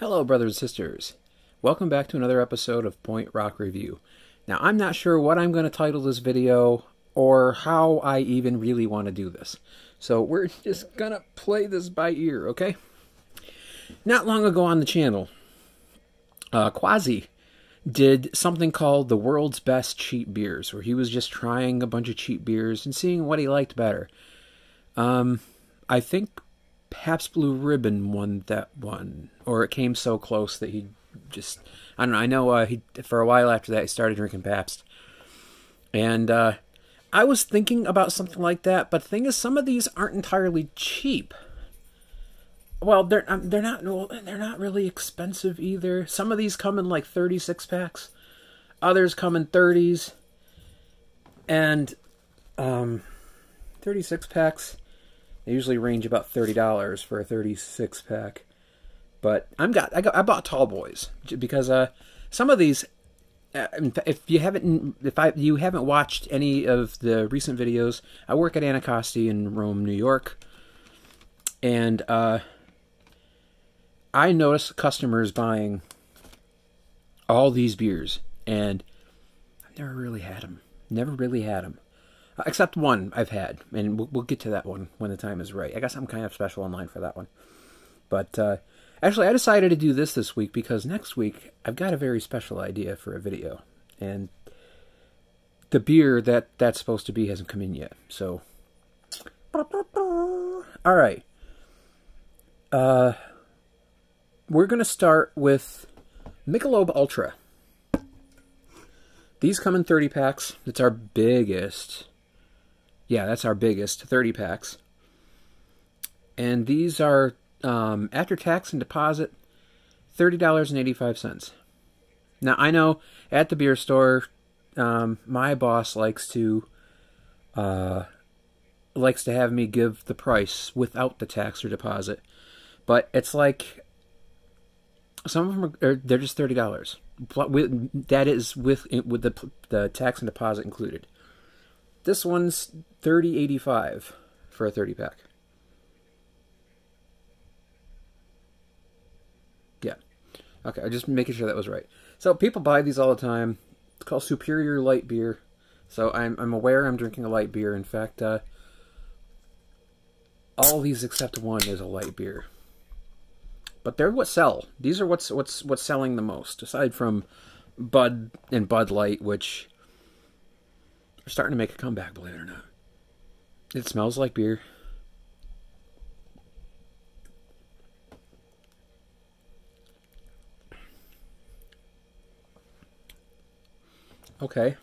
Hello, brothers and sisters. Welcome back to another episode of Point Rock Review. Now, I'm not sure what I'm going to title this video or how I even really want to do this. So we're just going to play this by ear, okay? Not long ago on the channel, Quassi did something called the world's best cheap beers, where he was just trying a bunch of cheap beers and seeing what he liked better. I think Pabst Blue Ribbon won that one, or it came so close that he just, I don't know, I know he, for a while after that, he started drinking Pabst. And I was thinking about something like that, but the thing is, some of these aren't entirely cheap. Well, they're not really expensive either. Some of these come in like 36 packs. Others come in 30s. And 36 packs, they usually range about $30 for a 36 pack. But I bought Tall Boys because some of these, if you haven't watched any of the recent videos, I work at Anacostia in Rome, New York, and I notice customers buying all these beers, and I've never really had them. Never really had them. Except one I've had, and we'll get to that one when the time is right. I guess I'm kind of special in line for that one. But actually, I decided to do this week because next week I've got a very special idea for a video. And the beer that's supposed to be hasn't come in yet. So, alright. We're going to start with Michelob Ultra. These come in 30 packs. It's our biggest. Yeah, that's our biggest, 30 packs. And these are, after tax and deposit, $30.85. Now, I know at the beer store, my boss likes to have me give the price without the tax or deposit. But it's like, some of them they're just $30. That is with the tax and deposit included. This one's $30.85 for a 30 pack. Yeah. Okay, I'm just making sure that was right. So people buy these all the time. It's called Superior Light Beer. So I'm aware I'm drinking a light beer. In fact, all these except one is a light beer. But they're what sell. These are what's selling the most, aside from Bud and Bud Light, which are starting to make a comeback, believe it or not. It smells like beer. Okay.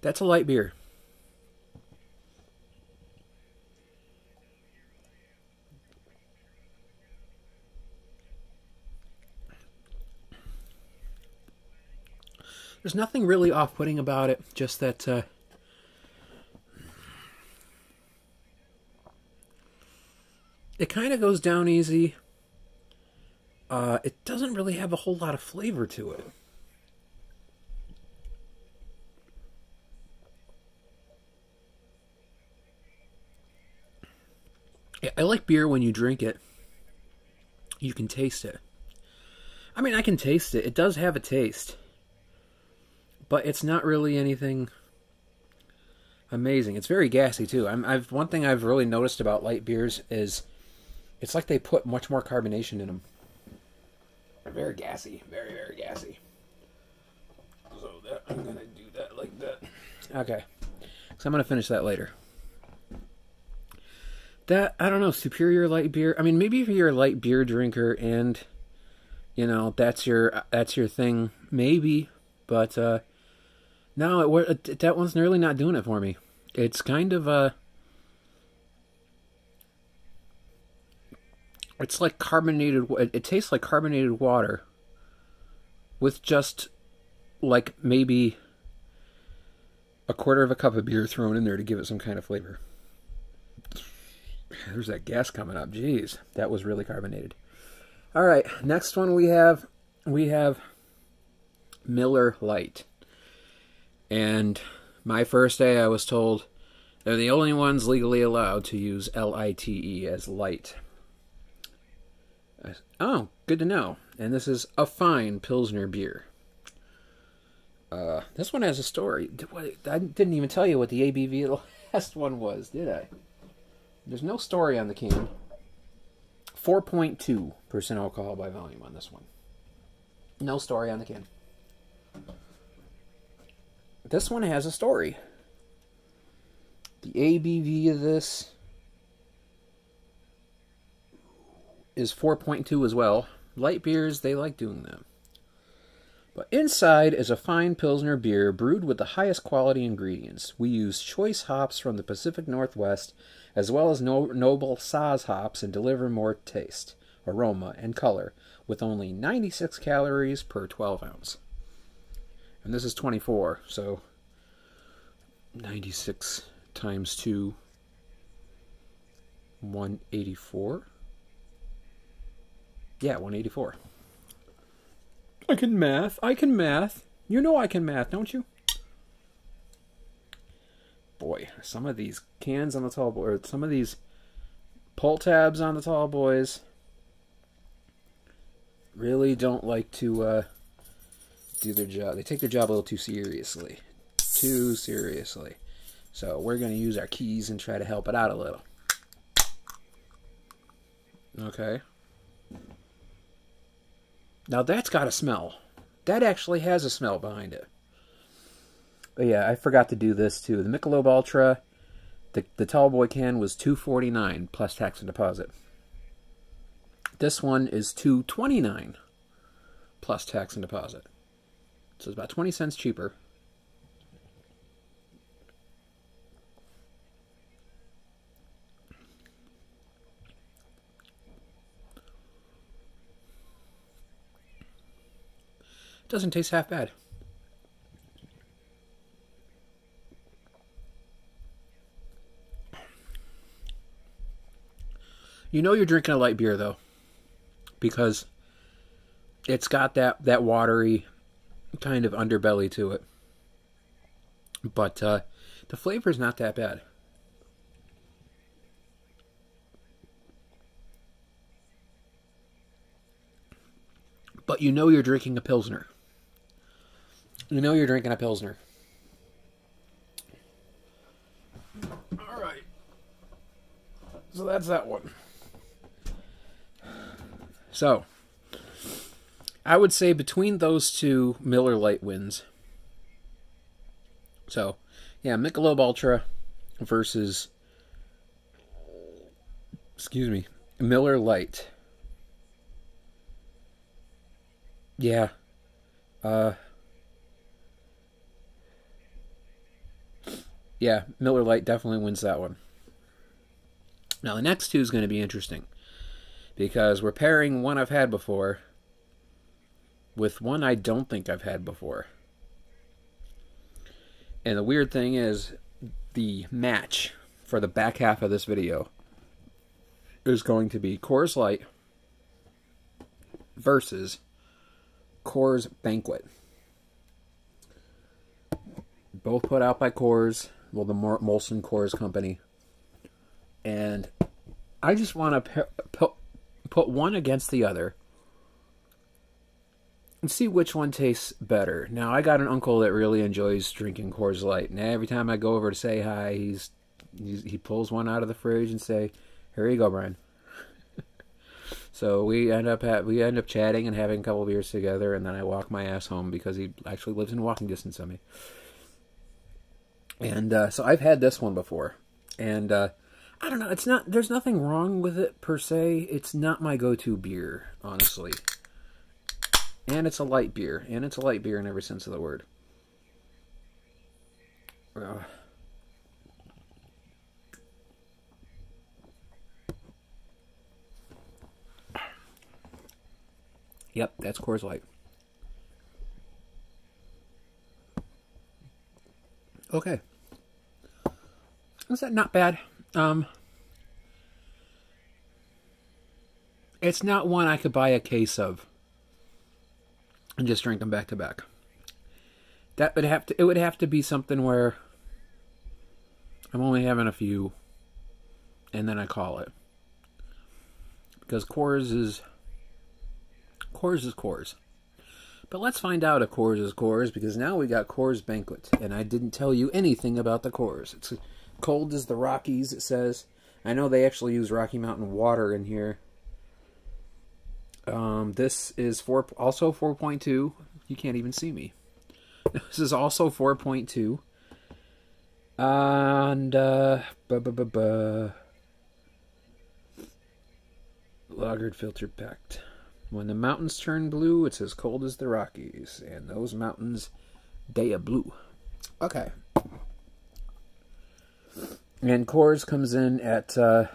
That's a light beer. There's nothing really off-putting about it, just that it kind of goes down easy. It doesn't really have a whole lot of flavor to it. I like beer when you drink it. You can taste it. I mean, I can taste it. It does have a taste. But it's not really anything amazing. It's very gassy too. One thing I've really noticed about light beers is it's like they put much more carbonation in them. They're very gassy, very, very gassy. So I'm gonna do that like that. Okay, so I'm gonna finish that later. That, I don't know, Superior Light Beer. I mean, maybe if you're a light beer drinker and that's your thing, maybe. But no, that one's really not doing it for me. It's kind of it's like carbonated. It tastes like carbonated water, with just like maybe a quarter of a cup of beer thrown in there to give it some kind of flavor. There's that gas coming up. Jeez, that was really carbonated. All right, next one we have Miller Lite. And my first day I was told they're the only ones legally allowed to use L-I-T-E as light. Oh, good to know. And this is a fine Pilsner beer. This one has a story. I didn't even tell you what the ABV of the last one was, did I? There's no story on the can. 4.2% alcohol by volume on this one. No story on the can. This one has a story. The ABV of this is 4.2 as well. Light beers, they like doing that. But inside is a fine Pilsner beer brewed with the highest quality ingredients. We use choice hops from the Pacific Northwest, as well as noble Saaz hops, and deliver more taste, aroma, and color, with only 96 calories per 12 ounce. And this is 24, so 96 times 2, 184? Yeah, 184. I can math. I can math. You know I can math, don't you? Boy, some of these cans on the tall boy, or some of these pull tabs on the tall boys really don't like to do their job. They take their job a little too seriously. Too seriously. So we're going to use our keys and try to help it out a little. Okay. Now that's got a smell. That actually has a smell behind it. But yeah, I forgot to do this too. The Michelob Ultra, the tall boy can was $2.49 plus tax and deposit. This one is $2.29 plus tax and deposit. So it's about 20 cents cheaper. Doesn't taste half bad. You know you're drinking a light beer though, because it's got that watery kind of underbelly to it. But the flavor's not that bad. But you know you're drinking a Pilsner. You know you're drinking a Pilsner. Alright. So that's that one. So, I would say between those two, Miller Lite wins. So, yeah, Michelob Ultra versus, Miller Lite. Yeah. Yeah, Miller Lite definitely wins that one. Now, the next two is going to be interesting, because we're pairing one I've had before with one I don't think I've had before. And the weird thing is, the match for the back half of this video is going to be Coors Light versus Coors Banquet. Both put out by Coors, well, the Molson Coors company. And I just want to put one against the other and see which one tastes better. Now, I got an uncle that really enjoys drinking Coors Light, and every time I go over to say hi, he pulls one out of the fridge and say, "Here you go, Brian." So we end up chatting and having a couple of beers together, and then I walk my ass home because he actually lives in walking distance of me. And so I've had this one before, and I don't know. There's nothing wrong with it per se. It's not my go-to beer, honestly. And it's a light beer, and it's a light beer in every sense of the word. Yep, that's Coors Light. Okay. Is that not bad? It's not one I could buy a case of and just drink them back to back. It would have to be something where I'm only having a few and then I call it. Because Coors is Coors is Coors. But let's find out if Coors is Coors, because now we got Coors Banquet, and I didn't tell you anything about the Coors. It's cold as the Rockies, it says. I know they actually use Rocky Mountain water in here. This is also 4.2. You can't even see me. This is also 4.2. And, lagered filter packed. When the mountains turn blue, it's as cold as the Rockies. And those mountains, they are blue. Okay. And Coors comes in at, the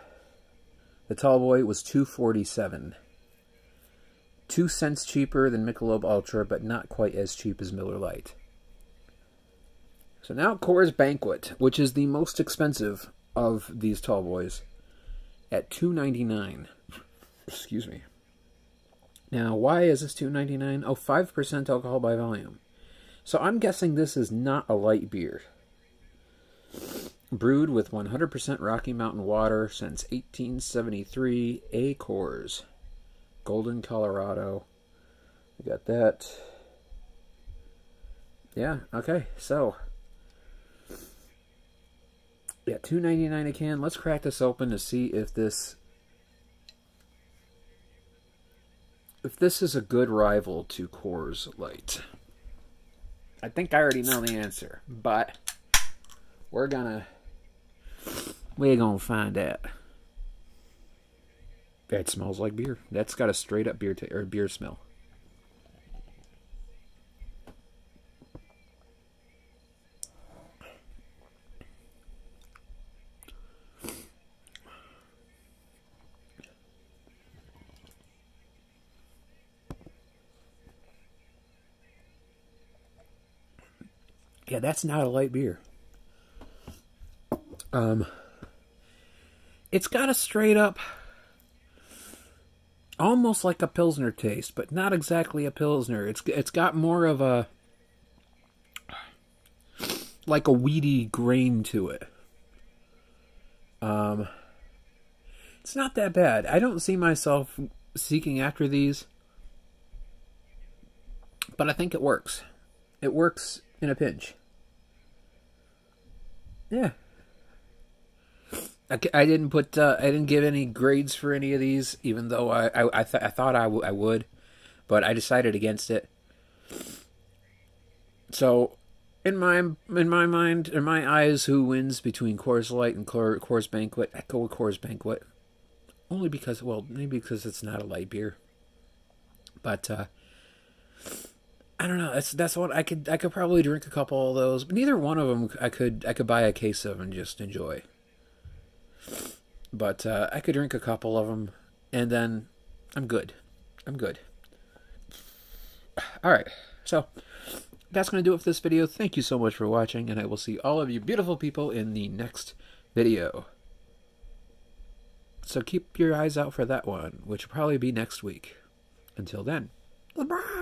tall boy was $2.47. 2 cents cheaper than Michelob Ultra, but not quite as cheap as Miller Lite. So now Coors Banquet, which is the most expensive of these tall boys, at $2.99. Excuse me. Now, why is this $2.99? Oh, 5% alcohol by volume. So I'm guessing this is not a light beer. Brewed with 100% Rocky Mountain water since 1873, A. Coors. Golden, Colorado. We got that. Yeah, okay, so. Yeah, $2.99 a can. Let's crack this open to see if this is a good rival to Coors Light. I think I already know the answer, but we're gonna find out. It smells like beer. That's got a straight up beer smell. Yeah, that's not a light beer. It's got a straight up, almost like a Pilsner taste, but not exactly a Pilsner. It's got more of a, like a weedy grain to it. It's not that bad. I don't see myself seeking after these, but I think it works. It works in a pinch. Yeah. I didn't give any grades for any of these, even though I thought I would, but I decided against it. So, in my mind, in my eyes, who wins between Coors Light and Coors Banquet? I go with Coors Banquet, only because, well, maybe because it's not a light beer, but I don't know. That's what I could probably drink a couple of those, but neither one of them I could buy a case of and just enjoy. But I could drink a couple of them, and then I'm good. I'm good. Alright, so that's going to do it for this video. Thank you so much for watching, and I will see all of you beautiful people in the next video. So keep your eyes out for that one, which will probably be next week. Until then, goodbye.